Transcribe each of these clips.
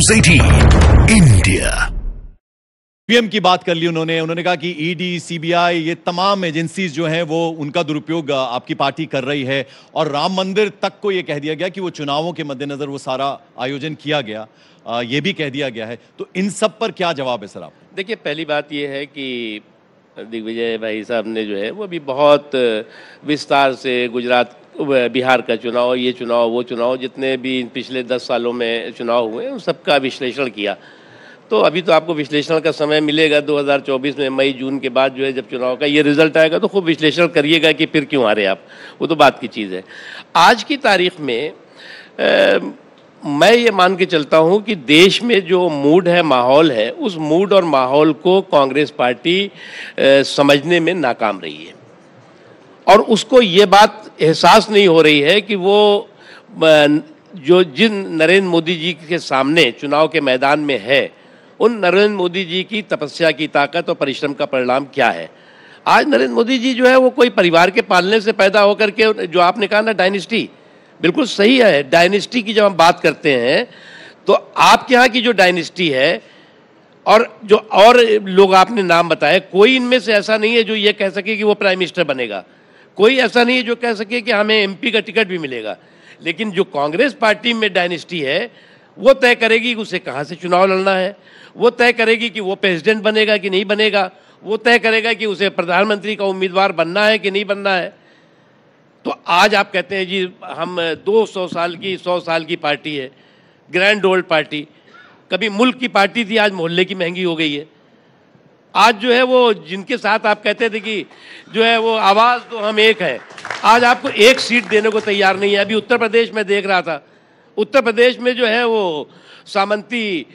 News 18 India. PM की बात कर ली उन्होंने कहा कि ईडी, सीबीआई, ये तमाम एजेंसीज जो हैं वो उनका दुरुपयोग आपकी पार्टी कर रही है, और राम मंदिर तक को ये कह दिया गया कि वो चुनावों के मद्देनजर वो सारा आयोजन किया गया, ये भी कह दिया गया है। तो इन सब पर क्या जवाब है सर आप? देखिए, पहली बात ये है कि दिग्विजय भाई साहब ने जो है वो भी बहुत विस्तार से गुजरात, बिहार का चुनाव, ये चुनाव, वो चुनाव, जितने भी पिछले 10 सालों में चुनाव हुए उन सबका विश्लेषण किया। तो अभी तो आपको विश्लेषण का समय मिलेगा 2024 में, मई जून के बाद जो है जब चुनाव का ये रिजल्ट आएगा तो खूब विश्लेषण करिएगा कि फिर क्यों आ रहे आप, वो तो बात की चीज़ है। आज की तारीख में मैं ये मान के चलता हूँ कि देश में जो मूड है, माहौल है, उस मूड और माहौल को कांग्रेस पार्टी समझने में नाकाम रही है, और उसको ये बात एहसास नहीं हो रही है कि वो जो जिन नरेंद्र मोदी जी के सामने चुनाव के मैदान में है, उन नरेंद्र मोदी जी की तपस्या की ताकत और परिश्रम का परिणाम क्या है। आज नरेंद्र मोदी जी जो है वो कोई परिवार के पालने से पैदा होकर के, जो आपने कहा ना डायनेस्टी, बिल्कुल सही है। डायनेस्टी की जब हम बात करते हैं तो आपके यहाँ की जो डायनेस्टी है और जो और लोग आपने नाम बताए, कोई इनमें से ऐसा नहीं है जो ये कह सके कि वो प्राइम मिनिस्टर बनेगा, कोई ऐसा नहीं है जो कह सके कि हमें एमपी का टिकट भी मिलेगा। लेकिन जो कांग्रेस पार्टी में डायनेस्टी है वो तय करेगी कि उसे कहाँ से चुनाव लड़ना है, वो तय करेगी कि वो प्रेसिडेंट बनेगा कि नहीं बनेगा, वो तय करेगा कि उसे प्रधानमंत्री का उम्मीदवार बनना है कि नहीं बनना है। तो आज आप कहते हैं जी हम 200 साल की, 100 साल की पार्टी है, ग्रैंड ओल्ड पार्टी, कभी मुल्क की पार्टी थी, आज मोहल्ले की महंगी हो गई है। आज जो है वो जिनके साथ आप कहते थे कि जो है वो आवाज़ तो हम एक है, आज आपको एक सीट देने को तैयार नहीं है। अभी उत्तर प्रदेश में देख रहा था, उत्तर प्रदेश में जो है वो सामंती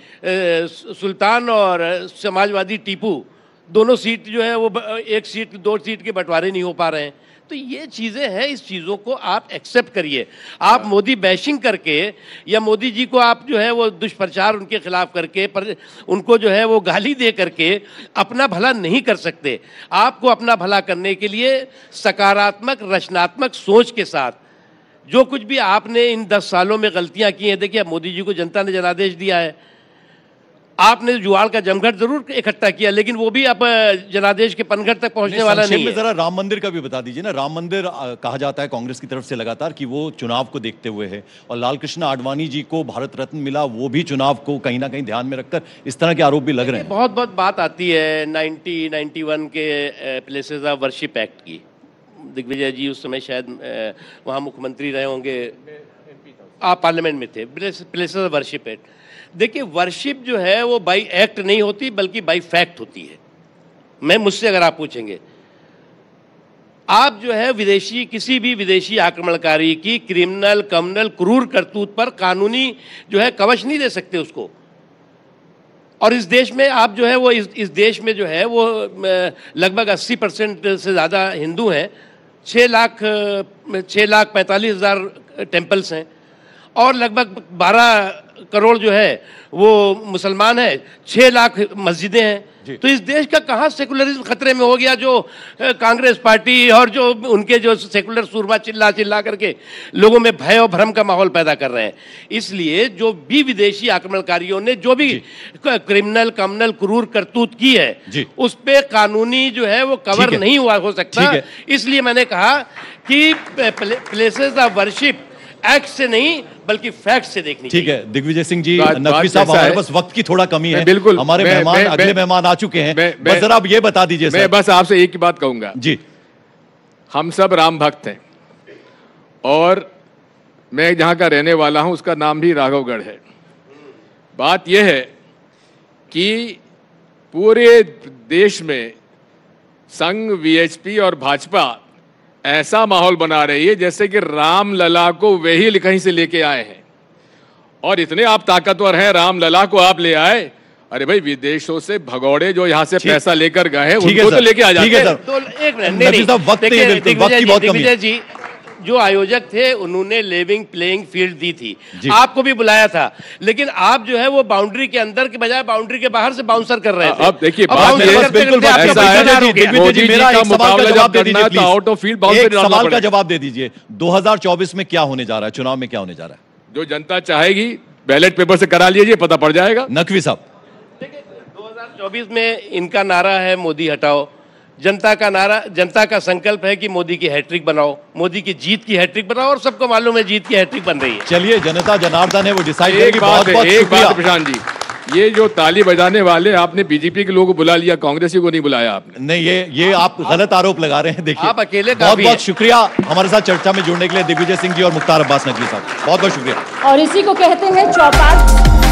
सुल्तान और समाजवादी टीपू दोनों सीट जो है वो एक सीट, 2 सीट के बंटवारे नहीं हो पा रहे हैं। तो ये चीज़ें हैं, इस चीज़ों को आप एक्सेप्ट करिए। आप मोदी बैशिंग करके या मोदी जी को आप जो है वो दुष्प्रचार उनके खिलाफ करके उनको जो है वो गाली दे करके अपना भला नहीं कर सकते। आपको अपना भला करने के लिए सकारात्मक, रचनात्मक सोच के साथ जो कुछ भी आपने इन 10 सालों में गलतियां की हैं, देखिए मोदी जी को जनता ने जनादेश दिया है, आपने जुआड़ का जमघट जरूर इकट्ठा किया, लेकिन वो भी अब जनादेश के पनघट तक पहुंचने वाला नहीं है। जरा राम मंदिर का भी बता दीजिए ना। राम मंदिर कहा जाता है कांग्रेस की तरफ से लगातार कि वो चुनाव को देखते हुए है, और लाल कृष्ण आडवाणी जी को भारत रत्न मिला, वो भी चुनाव को कहीं ना कहीं ध्यान में रखकर इस तरह के आरोप भी लग रहे हैं। बहुत बहुत बात आती है 1991 के प्लेसेस ऑफ वर्शिप एक्ट की। दिग्विजय जी उस समय शायद वहाँ मुख्यमंत्री रहे होंगे, आप पार्लियामेंट में थे। प्लेसेस ऑफ वर्शिप एक्ट, देखिए वर्शिप जो है वो बाई एक्ट नहीं होती बल्कि बाई फैक्ट होती है। मैं मुझसे अगर आप पूछेंगे, आप जो है विदेशी, किसी भी विदेशी आक्रमणकारी की क्रिमिनल, कम्युनल, क्रूर करतूत पर कानूनी जो है कवच नहीं दे सकते उसको। और इस देश में आप जो है वो इस देश में जो है वो लगभग 80% से ज़्यादा हिंदू हैं, 6,45,000 टेम्पल्स हैं, और लगभग 12 करोड़ जो है वो मुसलमान है, 6 लाख मस्जिदें हैं। तो इस देश का कहाँ सेकुलरिज्म खतरे में हो गया, जो कांग्रेस पार्टी और जो उनके जो सेकुलर सूरमा चिल्ला चिल्ला करके लोगों में भय और भ्रम का माहौल पैदा कर रहे हैं। इसलिए जो भी विदेशी आक्रमणकारियों ने जो भी क्रिमिनल, कम्युनल, क्रूर करतूत की है, उस पे कानूनी जो है वो कवर नहीं हुआ हो सकता। इसलिए मैंने कहा कि प्लेसेस ऑफ वर्शिप एक्ट से नहीं बल्कि फैक्ट से देखनी चाहिए। ठीक है दिग्विजय सिंह जी, नकवी साहब, हमारे पास वक्त की थोड़ा कमी है, बिल्कुल हमारे मेहमान, अगले मेहमान आ चुके हैं, बस जरा आप ये बता दीजिए। मैं बस आपसे एक ही बात कहूंगा जी, हम सब राम भक्त हैं, और मैं जहां का रहने वाला हूं उसका नाम भी राघवगढ़ है। बात यह है कि पूरे देश में संघ, वीएचपी और भाजपा ऐसा माहौल बना रही है जैसे कि राम लला को वे ही कहीं से लेके आए हैं, और इतने आप ताकतवर हैं, राम लला को आप ले आए। अरे भाई, विदेशों से भगौड़े जो यहाँ से पैसा लेकर गए हैं उनको तो लेके आ जाते हैं। तो एक मिनट, दिग्विजय जी जो आयोजक थे उन्होंने लेवल प्लेइंग फील्ड दी थी, आपको भी बुलाया था, लेकिन आप जो है वो बाउंड्री के अंदर के बजाय बाउंड्री के बाहर से बाउंसर कर रहे थे। अब देखिए बात बिल्कुल आउट ऑफ फील्ड सवाल का जवाब दे दीजिए। 2024 में क्या होने जा रहा है, चुनाव में क्या होने जा रहा है? जो जनता चाहेगी बैलेट पेपर से करा लीजिए, पता पड़ जाएगा। नकवी साहब, देखिए 2024 में इनका नारा है मोदी हटाओ, जनता का नारा, जनता का संकल्प है कि मोदी की हैट्रिक बनाओ, मोदी की जीत की हैट्रिक बनाओ, और सबको मालूम है जीत की हैट्रिक बन रही है। चलिए जनता जनार्दन है वो डिसाइड एक करेगी। बात बहुत है, एक शुक्रिया। बात प्रशांत जी, ये जो ताली बजाने वाले, आपने बीजेपी के लोगों को बुला लिया, कांग्रेसी को नहीं बुलाया आपने। नहीं, ये आप गलत आरोप लगा रहे हैं। देखिए आप अकेले बहुत काफी बहुत हैं। शुक्रिया हमारे साथ चर्चा में जुड़ने के लिए दिग्विजय सिंह जी और मुख्तार अब्बास नकवी साहब, बहुत बहुत शुक्रिया। और इसी को कहते हैं चौपाल।